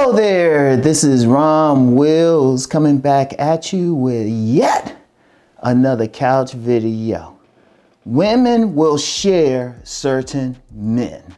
Hello there, this is Rom Wills coming back at you with yet another couch video. Women will share certain men.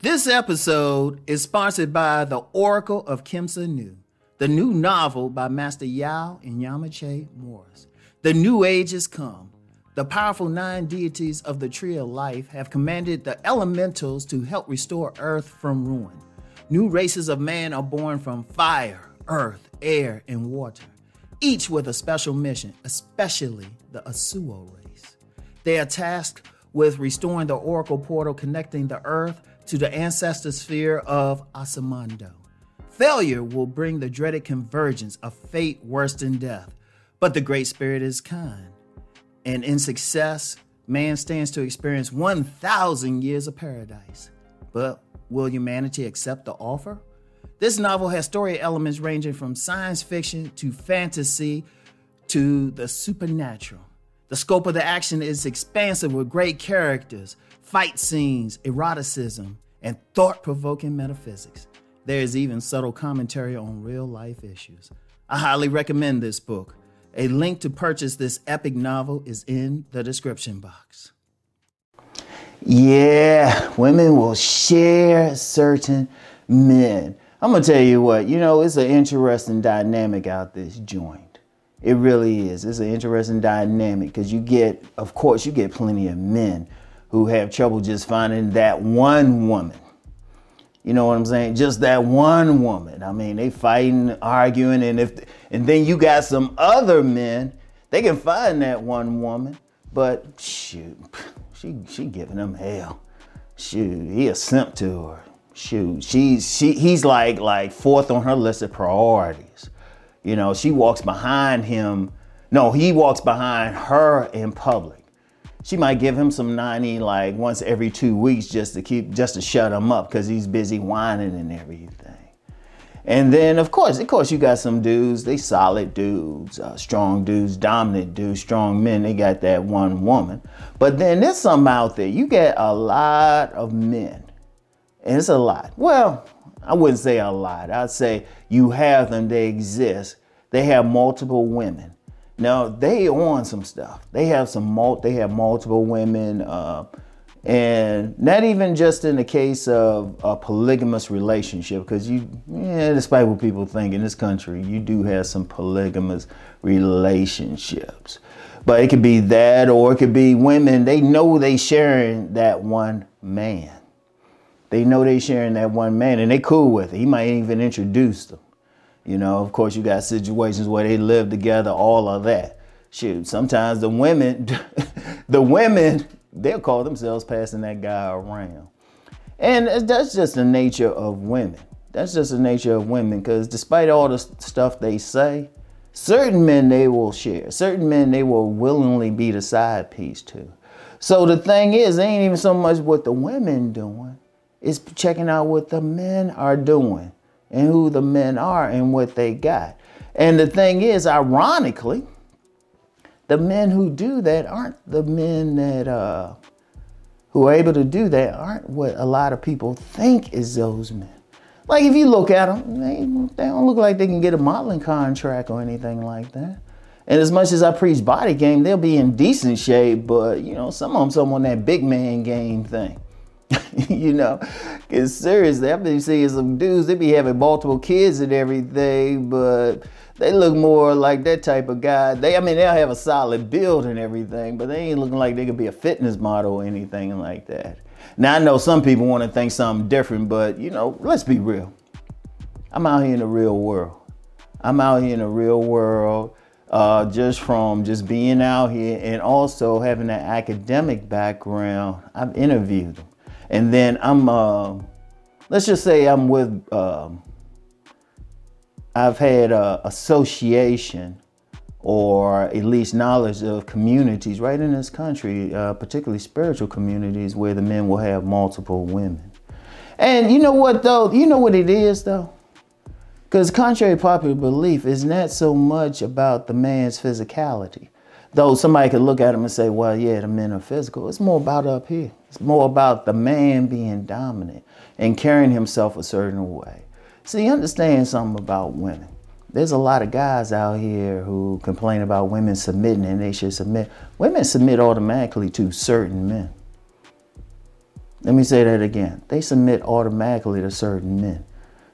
This episode is sponsored by the Oracle of Khemsa Nu, the new novel by Master Yao and Yamache Morris. The new age has come. The powerful 9 deities of the tree of life have commanded the elementals to help restore Earth from ruin. New races of man are born from fire, earth, air, and water, each with a special mission, especially the Asuo race. They are tasked with restoring the Oracle portal connecting the Earth to the ancestor sphere of Asamando. Failure will bring the dreaded convergence of fate worse than death, but the Great Spirit is kind. And in success, man stands to experience 1,000 years of paradise. But will humanity accept the offer? This novel has story elements ranging from science fiction to fantasy to the supernatural. The scope of the action is expansive with great characters, fight scenes, eroticism, and thought-provoking metaphysics. There is even subtle commentary on real-life issues. I highly recommend this book. A link to purchase this epic novel is in the description box. Yeah, women will share certain men. I'm going to tell you what, it's an interesting dynamic out this joint. It really is. It's an interesting dynamic because you get plenty of men who have trouble just finding that one woman. You know what I'm saying? Just that one woman. I mean, they fighting, arguing, and then you got some other men, they can find that one woman, but shoot, she giving them hell. Shoot, he a simp to her. Shoot, he's like fourth on her list of priorities. She walks behind him. No, he walks behind her in public. She might give him some 90 like once every 2 weeks just to shut him up because he's busy whining and everything. And then of course you got some dudes, they solid dudes, strong dudes, dominant dudes, strong men, they got that one woman. But then there's some out there, you get a lot of men, and it's a lot. Well, I wouldn't say a lot, I'd say you have them, they exist, they have multiple women. Now they on some stuff. They have multiple women, and not even just in the case of a polygamous relationship, because despite what people think in this country, you do have some polygamous relationships. But it could be that, or it could be women. They know they sharing that one man. They know they sharing that one man, and they cool with it. He might even introduce them. Of course, you got situations where they live together, all of that. Shoot, sometimes the women, they'll call themselves passing that guy around. And that's just the nature of women. That's just the nature of women, because despite all the stuff they say, certain men they will share. Certain men they will willingly be the side piece to. So the thing is, it ain't even so much what the women doing. It's checking out what the men are doing, and who the men are and what they got. And the thing is, ironically, the men who do that aren't the men that who are able to do that aren't what a lot of people think is those men. Like if you look at them, they don't look like they can get a modeling contract or anything like that. And as much as I preach body game, they'll be in decent shape, but some of them on that big man game thing. Because seriously, I've been seeing some dudes, they be having multiple kids and everything, but they look more like that type of guy. They'll have a solid build and everything, but they ain't looking like they could be a fitness model or anything like that. Now, I know some people want to think something different, but let's be real. I'm out here in the real world. Just being out here and also having that academic background. I've interviewed them. And then let's just say I'm with, I've had association or at least knowledge of communities right in this country, particularly spiritual communities where the men will have multiple women. And you know what though? You know what it is though? Because contrary to popular belief, it's not so much about the man's physicality. Though somebody could look at him and say, well, yeah, the men are physical. It's more about up here. It's more about the man being dominant and carrying himself a certain way. See, understand something about women. There's a lot of guys out here who complain about women submitting and they should submit. Women submit automatically to certain men. Let me say that again. They submit automatically to certain men.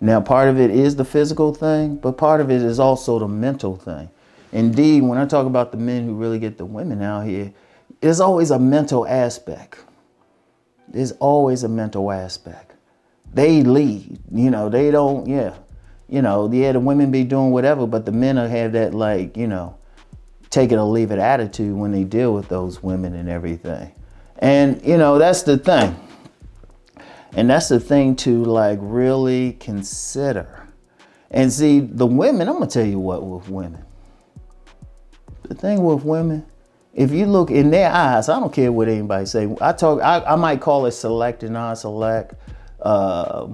Now, part of it is the physical thing, but part of it is also the mental thing. Indeed, when I talk about the men who really get the women out here, there's always a mental aspect. There's always a mental aspect. They lead, you know, they don't, the women be doing whatever, but the men will have that, like, you know, take it or leave it attitude when they deal with those women and everything. And, you know, that's the thing. And that's the thing to, like, really consider. And see, the women, I'm going to tell you what with women. The thing with women, if you look in their eyes, I don't care what anybody say. I might call it select and non-select. A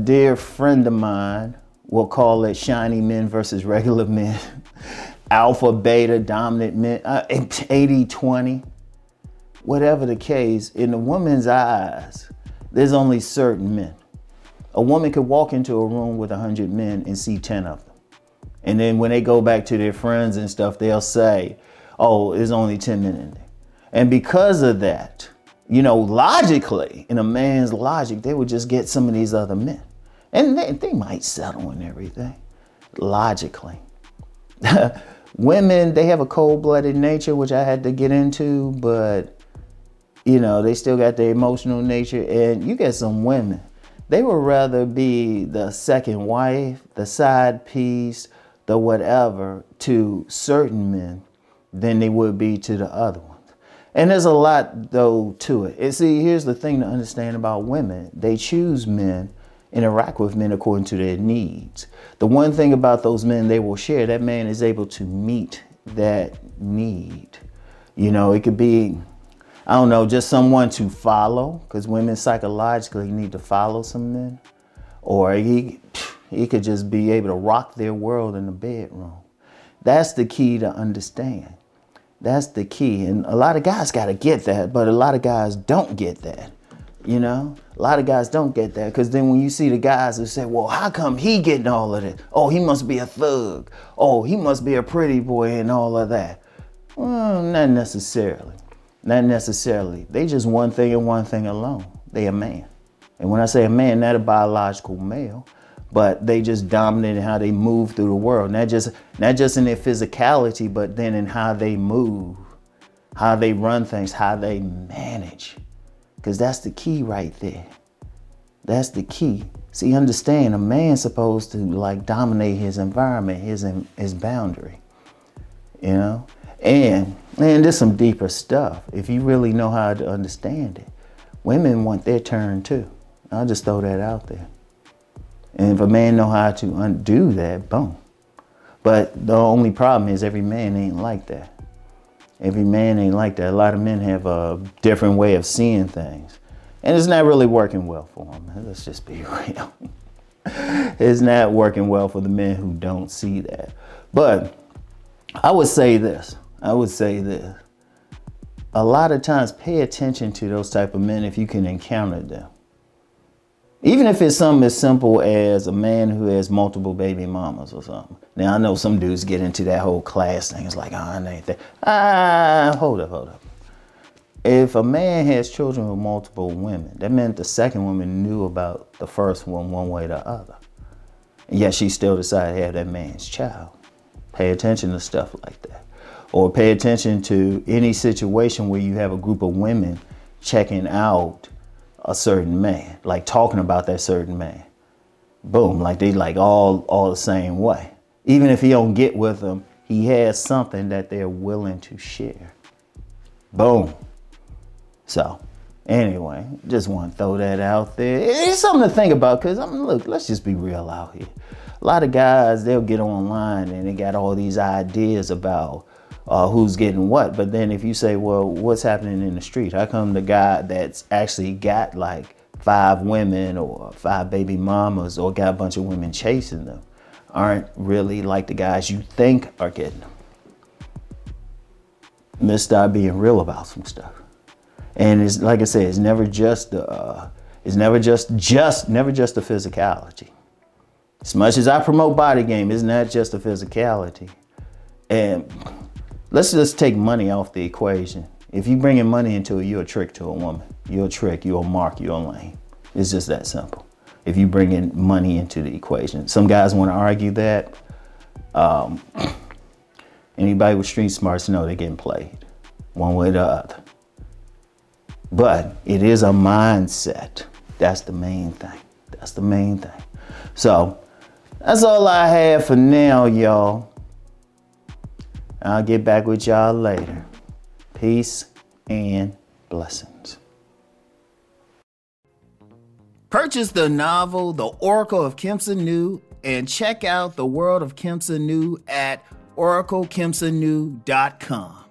dear friend of mine will call it shiny men versus regular men. Alpha, beta, dominant men, 80-20. Whatever the case, in a woman's eyes, there's only certain men. A woman could walk into a room with 100 men and see 10 of them. And then when they go back to their friends and stuff, they'll say, oh, there's only 10 men in there. And because of that, you know, logically, in a man's logic, they would just get some of these other men. And they might settle and everything, logically. Women, they have a cold-blooded nature, which I had to get into, but you know, they still got their emotional nature. And you get some women, they would rather be the second wife, the side piece, the whatever to certain men than they would be to the other ones. And there's a lot, though, to it. And see, here's the thing to understand about women. They choose men, interact with men according to their needs. The one thing about those men they will share, that man is able to meet that need. You know, it could be, I don't know, just someone to follow, because women psychologically need to follow some men. Or he could just be able to rock their world in the bedroom. That's the key to understand. That's the key. And a lot of guys got to get that, but a lot of guys don't get that. You know, a lot of guys don't get that, because then when you see the guys who say, well, how come he getting all of it? Oh, he must be a thug. Oh, he must be a pretty boy and all of that. Well, not necessarily. Not necessarily. They just one thing and one thing alone. They a man. And when I say a man, not a biological male, but they just dominate in how they move through the world. Not just in their physicality, but then in how they move, how they run things, how they manage. Because that's the key right there. That's the key. See, understand, a man's supposed to like dominate his environment, his boundary, you know? And there's some deeper stuff. If you really know how to understand it, women want their turn too. I'll just throw that out there. And if a man know how to undo that, boom. But the only problem is every man ain't like that. Every man ain't like that. A lot of men have a different way of seeing things. And it's not really working well for them. Let's just be real. It's not working well for the men who don't see that. But I would say this. A lot of times pay attention to those type of men if you can encounter them. Even if it's something as simple as a man who has multiple baby mamas or something. Now, I know some dudes get into that whole class thing. It's like, oh, it ain't that. Hold up. If a man has children with multiple women, that meant the second woman knew about the first one way or the other. And yet she still decided to have that man's child. Pay attention to stuff like that. Or pay attention to any situation where you have a group of women checking out a certain man, like talking about that certain man. Boom, like they like all the same way. Even if he don't get with them, he has something that they're willing to share. Boom. So anyway, just want to throw that out there. It's something to think about, because look, let's just be real out here. A lot of guys, they'll get online and they got all these ideas about who's getting what. But then if you say, well, what's happening in the street? How come the guy that's actually got like 5 women or 5 baby mamas or got a bunch of women chasing them aren't really like the guys you think are getting them? Let's start being real about some stuff. And it's like I said, it's never just the physicality. As much as I promote body game, it's not just the physicality. And let's just take money off the equation. If you bringing money into it, you're a trick to a woman. You're a trick, you're a mark, you're a lame. It's just that simple. If you bring in money into the equation. Some guys want to argue that. Anybody with street smarts know they're getting played one way or the other. But it is a mindset. That's the main thing. That's the main thing. So that's all I have for now, y'all. I'll get back with y'all later. Peace and blessings. Purchase the novel, The Oracle of Khemsa Nu, and check out the world of Khemsa Nu at oraclekhemsanu.com.